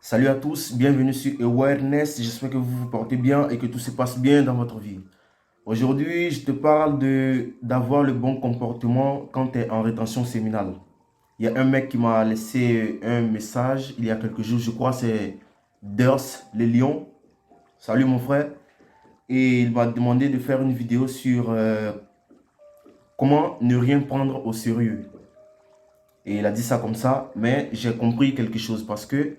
Salut à tous, bienvenue sur Awareness. J'espère que vous vous portez bien et que tout se passe bien dans votre vie. Aujourd'hui, je te parle d'avoir le bon comportement quand tu es en rétention séminale. Il y a un mec qui m'a laissé un message il y a quelques jours, je crois c'est Ders, le lion. Salut mon frère. Et il m'a demandé de faire une vidéo sur comment ne rien prendre au sérieux. Et il a dit ça comme ça, mais j'ai compris quelque chose parce que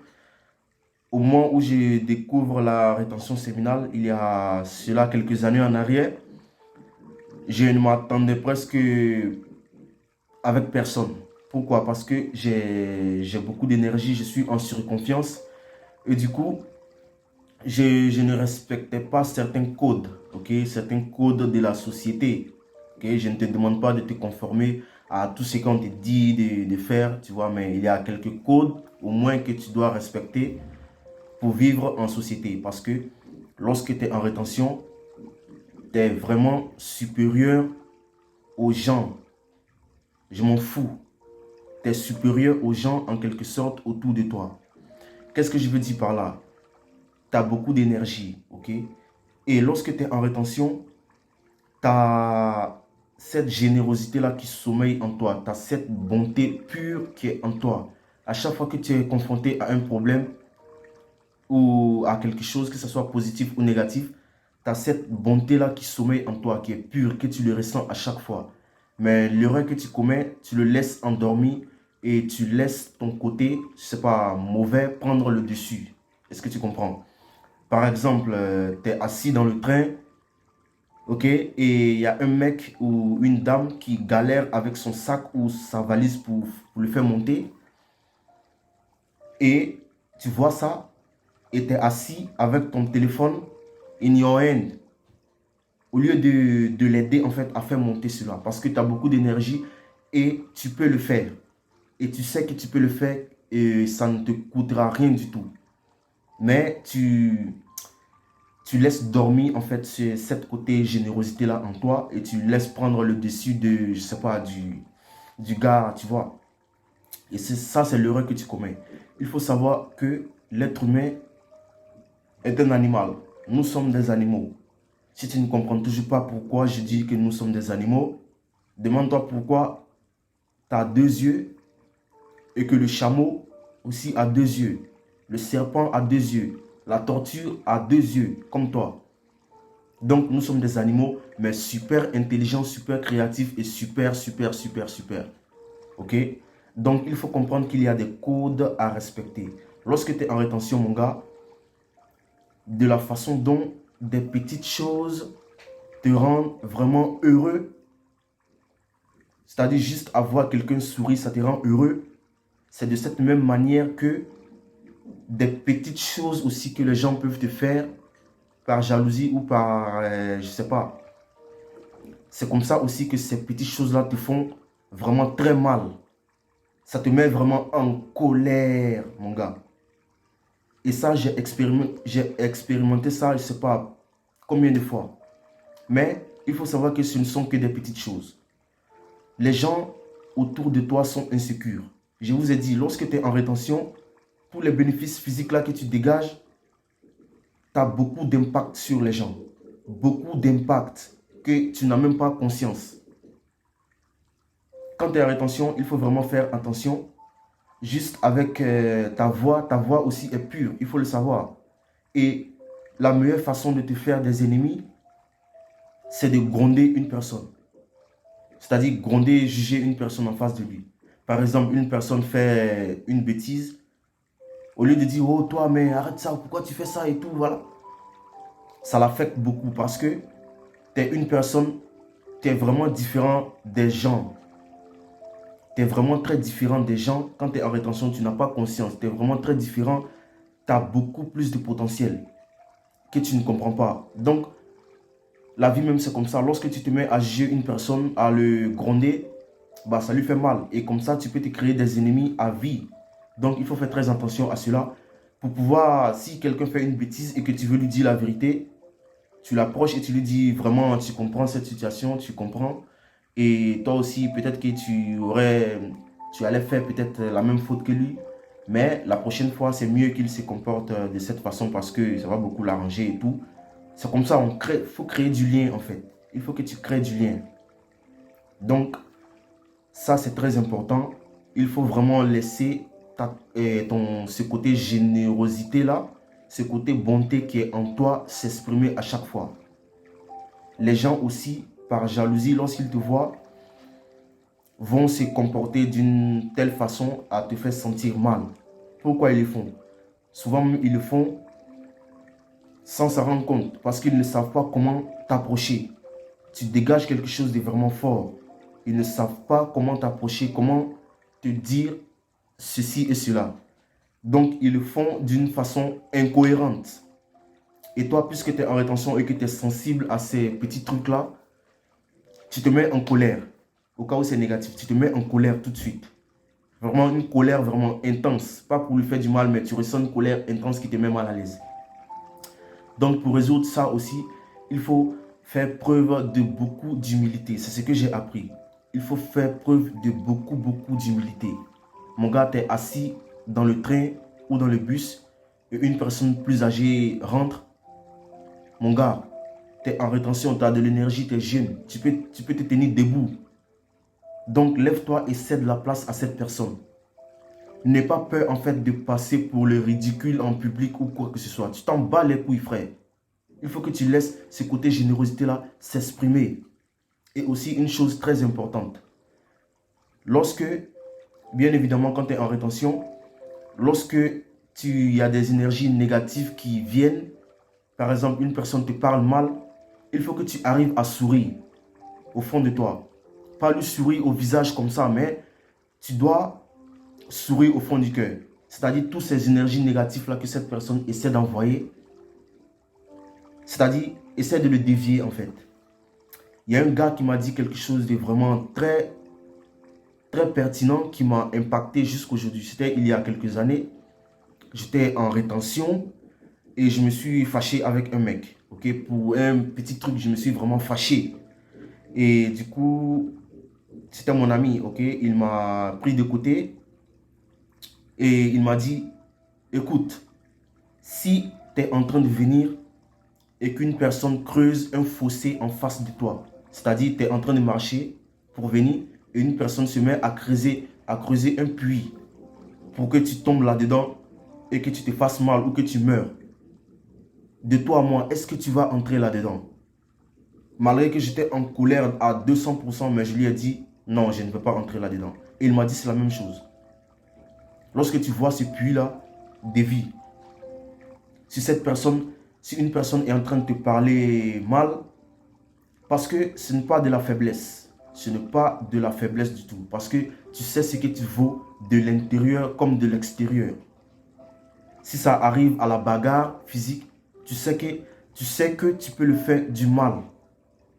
au moment où je découvre la rétention séminale, il y a cela quelques années en arrière, je ne m'attendais presque avec personne. Pourquoi? Parce que j'ai beaucoup d'énergie, je suis en surconfiance. Et du coup, je ne respectais pas certains codes, ok? Certains codes de la société. Ok? Je ne te demande pas de te conformer à tout ce qu'on te dit de faire, tu vois, mais il y a quelques codes au moins que tu dois respecter pour vivre en société. Parce que lorsque tu es en rétention, tu es vraiment supérieur aux gens. Je m'en fous. Tu es supérieur aux gens en quelque sorte autour de toi. Qu'est-ce que je veux dire par là? Tu as beaucoup d'énergie, ok? Et lorsque tu es en rétention, tu as cette générosité-là qui sommeille en toi. Tu as cette bonté pure qui est en toi. À chaque fois que tu es confronté à un problème ou à quelque chose, que ce soit positif ou négatif, tu as cette bonté-là qui sommeille en toi, qui est pure, que tu le ressens à chaque fois. Mais l'erreur que tu commets, tu le laisses endormi et tu laisses ton côté, je sais pas, mauvais prendre le dessus. Est-ce que tu comprends? Par exemple, tu es assis dans le train, ok, et il y a un mec ou une dame qui galère avec son sac ou sa valise pour le faire monter. Et tu vois ça, et tu es assis avec ton téléphone in your hand, au lieu de l'aider en fait à faire monter cela, parce que tu as beaucoup d'énergie et tu peux le faire. Et tu sais que tu peux le faire et ça ne te coûtera rien du tout. Mais tu laisses dormir en fait cette côté générosité là en toi et tu laisses prendre le dessus de, je sais pas, du gars, tu vois. Et ça, c'est l'erreur que tu commets. Il faut savoir que l'être humain est un animal. Nous sommes des animaux. Si tu ne comprends toujours pas pourquoi je dis que nous sommes des animaux, demande-toi pourquoi tu as deux yeux et que le chameau aussi a deux yeux. Le serpent a deux yeux. La tortue a deux yeux, comme toi. Donc, nous sommes des animaux, mais super intelligents, super créatifs et super, super, super, super. Ok? Donc, il faut comprendre qu'il y a des codes à respecter. Lorsque tu es en rétention, mon gars, de la façon dont des petites choses te rendent vraiment heureux, c'est-à-dire juste avoir quelqu'un sourire, ça te rend heureux. C'est de cette même manière que des petites choses aussi que les gens peuvent te faire par jalousie ou par, je sais pas. C'est comme ça aussi que ces petites choses-là te font vraiment très mal. Ça te met vraiment en colère, mon gars. Et ça, j'ai expérimenté ça, je sais pas combien de fois. Mais il faut savoir que ce ne sont que des petites choses. Les gens autour de toi sont insécures. Je vous ai dit, lorsque tu es en rétention, tous les bénéfices physiques là que tu dégages, tu as beaucoup d'impact sur les gens. Beaucoup d'impact que tu n'as même pas conscience. Quand tu es en rétention, il faut vraiment faire attention. Juste avec ta voix aussi est pure, il faut le savoir. Et la meilleure façon de te faire des ennemis, c'est de gronder une personne. C'est-à-dire gronder, juger une personne en face de lui. Par exemple, une personne fait une bêtise. Au lieu de dire, oh toi, mais arrête ça, pourquoi tu fais ça et tout, voilà. Ça l'affecte beaucoup parce que tu es une personne, tu es vraiment différent des gens. Tu es vraiment très différent des gens. Quand tu es en rétention, tu n'as pas conscience. Tu es vraiment très différent. Tu as beaucoup plus de potentiel que tu ne comprends pas. Donc, la vie même, c'est comme ça. Lorsque tu te mets à juger une personne, à le gronder, bah, ça lui fait mal. Et comme ça, tu peux te créer des ennemis à vie. Donc, il faut faire très attention à cela. Pour pouvoir, si quelqu'un fait une bêtise et que tu veux lui dire la vérité, tu l'approches et tu lui dis vraiment, tu comprends cette situation, tu comprends. Et toi aussi, peut-être que tu allais faire peut-être la même faute que lui. Mais la prochaine fois, c'est mieux qu'il se comporte de cette façon parce que ça va beaucoup l'arranger et tout. C'est comme ça, il faut créer du lien en fait. Il faut que tu crées du lien. Donc, ça c'est très important. Il faut vraiment laisser ce côté générosité là, ce côté bonté qui est en toi s'exprimer à chaque fois. Les gens aussi, par jalousie, lorsqu'ils te voient, vont se comporter d'une telle façon à te faire sentir mal. Pourquoi ils le font? Souvent, ils le font sans s'en rendre compte parce qu'ils ne savent pas comment t'approcher. Tu dégages quelque chose de vraiment fort. Ils ne savent pas comment t'approcher, comment te dire ceci et cela. Donc, ils le font d'une façon incohérente. Et toi, puisque tu es en rétention et que tu es sensible à ces petits trucs-là, tu te mets en colère. Au cas où c'est négatif, tu te mets en colère tout de suite. Vraiment une colère vraiment intense. Pas pour lui faire du mal, mais tu ressens une colère intense qui te met mal à l'aise. Donc, pour résoudre ça aussi, il faut faire preuve de beaucoup d'humilité. C'est ce que j'ai appris. Il faut faire preuve de beaucoup d'humilité. Mon gars, tu es assis dans le train ou dans le bus et une personne plus âgée rentre. Mon gars, tu es en rétention, tu as de l'énergie, tu es jeune. Tu peux te tenir debout. Donc, lève-toi et cède la place à cette personne. N'aie pas peur en fait de passer pour le ridicule en public ou quoi que ce soit. Tu t'en bats les couilles, frère. Il faut que tu laisses ce côté générosité-là s'exprimer. Et aussi une chose très importante. Lorsque, bien évidemment, quand tu es en rétention, lorsque il y a des énergies négatives qui viennent, par exemple, une personne te parle mal, il faut que tu arrives à sourire au fond de toi. Pas lui sourire au visage comme ça, mais tu dois sourire au fond du cœur. C'est-à-dire toutes ces énergies négatives-là que cette personne essaie d'envoyer, c'est-à-dire essaie de le dévier en fait. Il y a un gars qui m'a dit quelque chose de vraiment très pertinent qui m'a impacté jusqu'aujourd'hui. C'était il y a quelques années. J'étais en rétention et je me suis fâché avec un mec. Ok, pour un petit truc, je me suis vraiment fâché. Et du coup, c'était mon ami. Ok, il m'a pris de côté et il m'a dit, écoute, si tu es en train de venir et qu'une personne creuse un fossé en face de toi, c'est-à-dire tu es en train de marcher pour venir et une personne se met à creuser un puits pour que tu tombes là-dedans et que tu te fasses mal ou que tu meurs. De toi à moi, est-ce que tu vas entrer là-dedans? Malgré que j'étais en colère à 200%, mais je lui ai dit, non, je ne veux pas entrer là-dedans. Et il m'a dit, c'est la même chose. Lorsque tu vois ce puits-là, dévie. Si une personne est en train de te parler mal, parce que ce n'est pas de la faiblesse. Ce n'est pas de la faiblesse du tout. Parce que tu sais ce que tu vaux de l'intérieur comme de l'extérieur. Si ça arrive à la bagarre physique, tu sais que tu peux le faire du mal.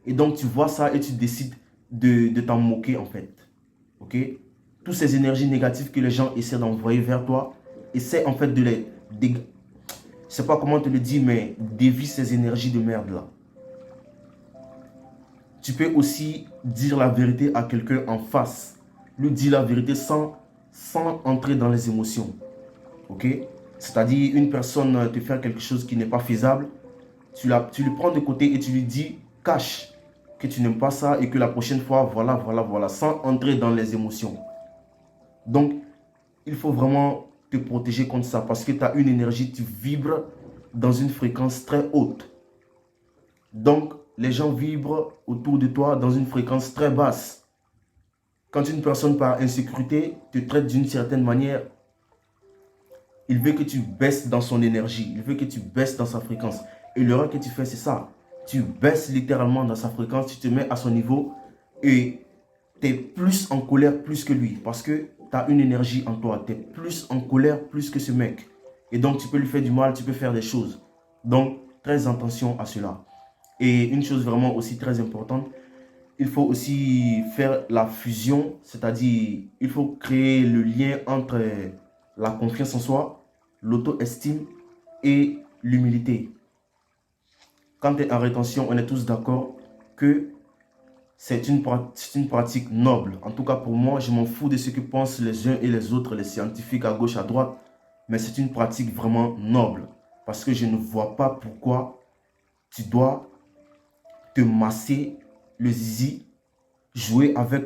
Et donc tu vois ça et tu décides de t'en moquer en fait. Ok? Toutes ces énergies négatives que les gens essaient d'envoyer vers toi, essaie en fait de les... Je ne sais pas comment te le dire, mais dévie ces énergies de merde là. Tu peux aussi dire la vérité à quelqu'un en face. Lui dire la vérité sans entrer dans les émotions. Ok? C'est-à-dire, une personne te fait quelque chose qui n'est pas faisable. Tu le prends de côté et tu lui dis, cache que tu n'aimes pas ça et que la prochaine fois, voilà, sans entrer dans les émotions. Donc, il faut vraiment te protéger contre ça parce que tu as une énergie, tu vibres dans une fréquence très haute. Donc, les gens vibrent autour de toi dans une fréquence très basse. Quand une personne par insécurité te traite d'une certaine manière, il veut que tu baisses dans son énergie, il veut que tu baisses dans sa fréquence. Et l'erreur que tu fais, c'est ça. Tu baisses littéralement dans sa fréquence, tu te mets à son niveau et tu es plus en colère plus que lui parce que tu as une énergie en toi. Tu es plus en colère plus que ce mec. Et donc, tu peux lui faire du mal, tu peux faire des choses. Donc, très attention à cela. Et une chose vraiment aussi très importante, il faut aussi faire la fusion, c'est-à-dire il faut créer le lien entre la confiance en soi, l'auto-estime et l'humilité. Quand tu es en rétention, on est tous d'accord que c'est une pratique noble. En tout cas, pour moi, je m'en fous de ce que pensent les uns et les autres, les scientifiques à gauche, à droite. Mais c'est une pratique vraiment noble. Parce que je ne vois pas pourquoi tu dois te masser le zizi, jouer avec,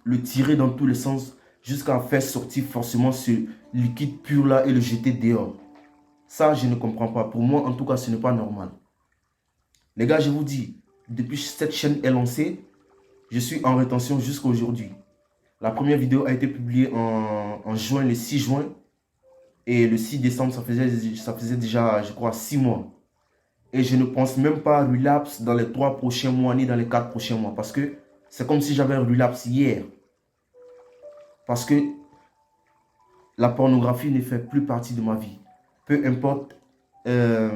le tirer dans tous les sens, jusqu'à faire sortir forcément ce liquide pur là et le jeter dehors. Ça, je ne comprends pas. Pour moi, en tout cas, ce n'est pas normal. Les gars, je vous dis, depuis que cette chaîne est lancée, je suis en rétention jusqu'à aujourd'hui. La première vidéo a été publiée en juin, le 6 juin. Et le 6 décembre, ça faisait déjà, je crois, 6 mois. Et je ne pense même pas relapse dans les 3 prochains mois, ni dans les 4 prochains mois. Parce que c'est comme si j'avais un relapse hier. Parce que la pornographie ne fait plus partie de ma vie. Peu importe, euh,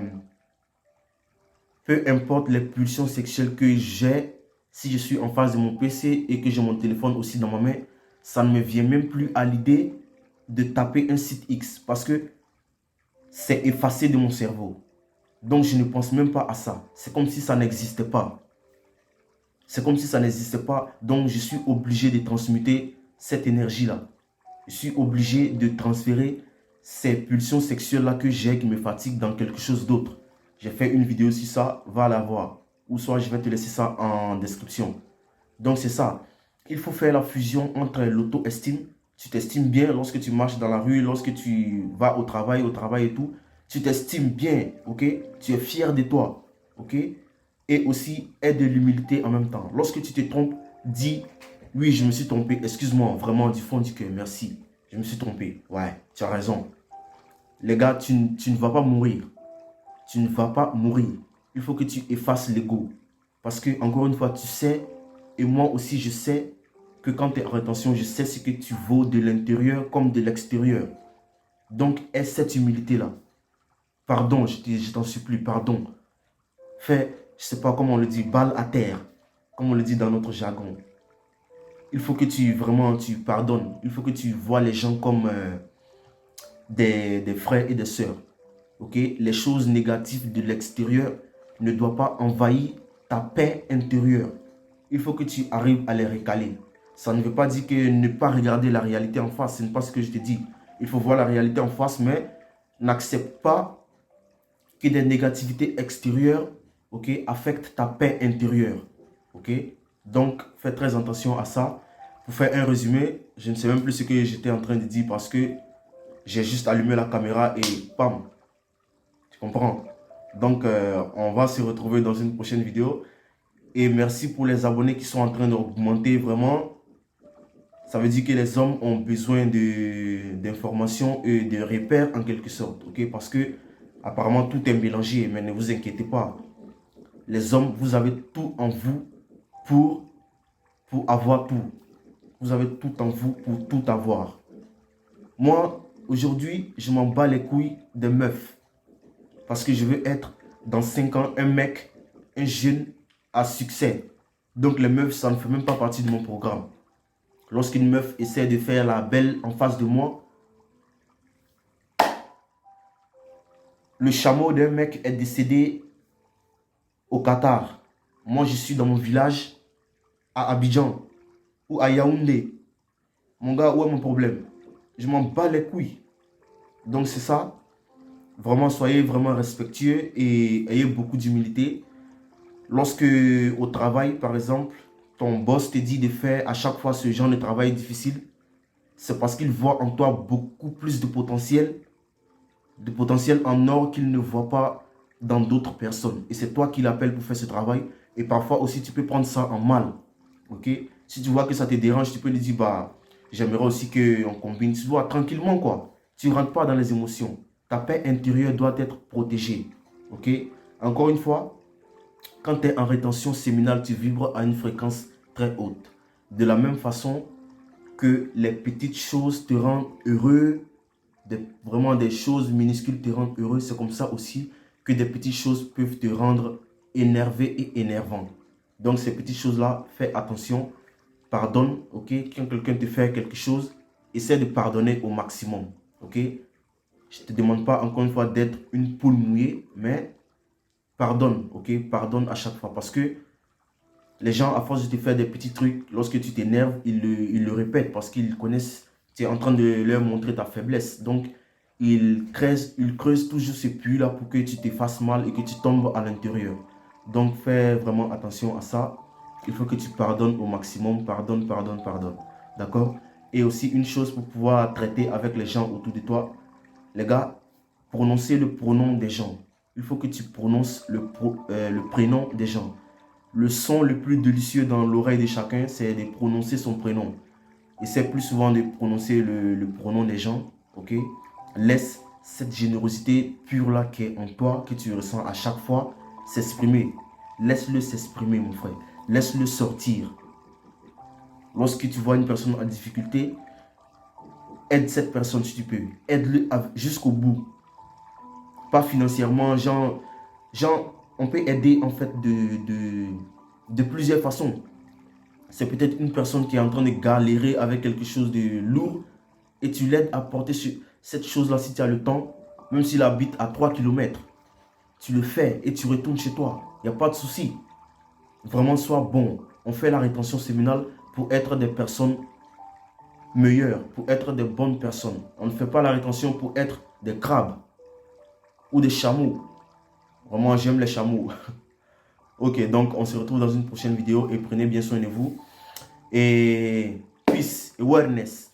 peu importe les pulsions sexuelles que j'ai, si je suis en face de mon PC et que j'ai mon téléphone aussi dans ma main, ça ne me vient même plus à l'idée de taper un site X. Parce que c'est effacé de mon cerveau. Donc je ne pense même pas à ça. C'est comme si ça n'existait pas. C'est comme si ça n'existait pas. Donc je suis obligé de transmuter cette énergie-là. Je suis obligé de transférer ces pulsions sexuelles-là que j'ai qui me fatiguent dans quelque chose d'autre. J'ai fait une vidéo sur ça, va la voir. Ou soit je vais te laisser ça en description. Donc c'est ça. Il faut faire la fusion entre l'auto-estime. Tu t'estimes bien lorsque tu marches dans la rue, lorsque tu vas au travail et tout. Tu t'estimes bien, ok? Tu es fier de toi, ok? Et aussi, aide de l'humilité en même temps. Lorsque tu te trompes, dis, oui, je me suis trompé. Excuse-moi, vraiment, du fond du cœur, merci. Je me suis trompé. Ouais, tu as raison. Les gars, tu ne vas pas mourir. Tu ne vas pas mourir. Il faut que tu effaces l'ego. Parce que, encore une fois, tu sais, et moi aussi, je sais que quand tu es en rétention, je sais ce que tu vaux de l'intérieur comme de l'extérieur. Donc, aie cette humilité-là. Pardon, je t'en supplie, pardon. Fais, je sais pas comment on le dit, balle à terre. Comme on le dit dans notre jargon. Il faut que tu pardonnes. Il faut que tu vois les gens comme des frères et des sœurs. Ok? Les choses négatives de l'extérieur ne doivent pas envahir ta paix intérieure. Il faut que tu arrives à les recaler. Ça ne veut pas dire que ne pas regarder la réalité en face. Ce n'est pas ce que je te dis. Il faut voir la réalité en face, mais n'accepte pas que des négativités extérieures, ok, affectent ta paix intérieure. Ok? Donc, fais très attention à ça. Pour faire un résumé, je ne sais même plus ce que j'étais en train de dire parce que j'ai juste allumé la caméra et bam, tu comprends? Donc, on va se retrouver dans une prochaine vidéo. Et merci pour les abonnés qui sont en train d'augmenter vraiment. Ça veut dire que les hommes ont besoin d'informations et de repères en quelque sorte. Ok? Parce que apparemment tout est mélangé. Mais ne vous inquiétez pas. Les hommes, vous avez tout en vous pour avoir tout. Vous avez tout en vous pour tout avoir. Moi, aujourd'hui, je m'en bats les couilles des meufs. Parce que je veux être, dans 5 ans, un mec, un jeune à succès. Donc les meufs, ça ne fait même pas partie de mon programme. Lorsqu'une meuf essaie de faire la belle en face de moi, le chameau d'un mec est décédé au Qatar. Moi, je suis dans mon village, à Abidjan, ou à Yaoundé. Mon gars, où est mon problème? Je m'en bats les couilles. Donc c'est ça. Vraiment, soyez vraiment respectueux et ayez beaucoup d'humilité. Lorsque au travail, par exemple, ton boss te dit de faire à chaque fois ce genre de travail difficile, c'est parce qu'il voit en toi beaucoup plus de potentiel en or qu'il ne voit pas dans d'autres personnes. Et c'est toi qui l'appelles pour faire ce travail. Et parfois aussi, tu peux prendre ça en mal. Ok? Si tu vois que ça te dérange, tu peux lui dire, bah, j'aimerais aussi qu'on combine. Tu dois tranquillement, quoi. Tu ne rentres pas dans les émotions. Ta paix intérieure doit être protégée. Ok? Encore une fois, quand tu es en rétention séminale, tu vibres à une fréquence très haute. De la même façon que les petites choses te rendent heureux, vraiment des choses minuscules te rendent heureux, c'est comme ça aussi que des petites choses peuvent te rendre énervé et énervant. Donc ces petites choses-là, fais attention, pardonne, ok? Quand quelqu'un te fait quelque chose, essaie de pardonner au maximum, ok? Je ne te demande pas encore une fois d'être une poule mouillée, mais pardonne, ok? Pardonne à chaque fois parce que Les gens, à force de te faire des petits trucs, lorsque tu t'énerves, ils le répètent parce qu'ils connaissent, tu es en train de leur montrer ta faiblesse. Donc, ils creusent toujours ce puits-là pour que tu te fasses mal et que tu tombes à l'intérieur. Donc, fais vraiment attention à ça. Il faut que tu pardonnes au maximum. Pardonne, pardonne, pardonne. D'accord? Et aussi, une chose pour pouvoir traiter avec les gens autour de toi. Les gars, prononcez le pronom des gens. Il faut que tu prononces le prénom des gens. Le son le plus délicieux dans l'oreille de chacun, c'est de prononcer son prénom. Essaie plus souvent de prononcer le pronom des gens, ok? Laisse cette générosité pure-là qui est en toi, que tu ressens à chaque fois, s'exprimer. Laisse-le s'exprimer, mon frère. Laisse-le sortir. Lorsque tu vois une personne en difficulté, aide cette personne si tu peux. Aide-le jusqu'au bout. Pas financièrement, on peut aider en fait de plusieurs façons. C'est peut-être une personne qui est en train de galérer avec quelque chose de lourd et tu l'aides à porter cette chose-là si tu as le temps, même s'il habite à 3 km. Tu le fais et tu retournes chez toi. Il n'y a pas de souci. Vraiment, sois bon. On fait la rétention séminale pour être des personnes meilleures, pour être des bonnes personnes. On ne fait pas la rétention pour être des crabes ou des chameaux. Vraiment, j'aime les chameaux. Ok, donc on se retrouve dans une prochaine vidéo et prenez bien soin de vous. Et peace, awareness.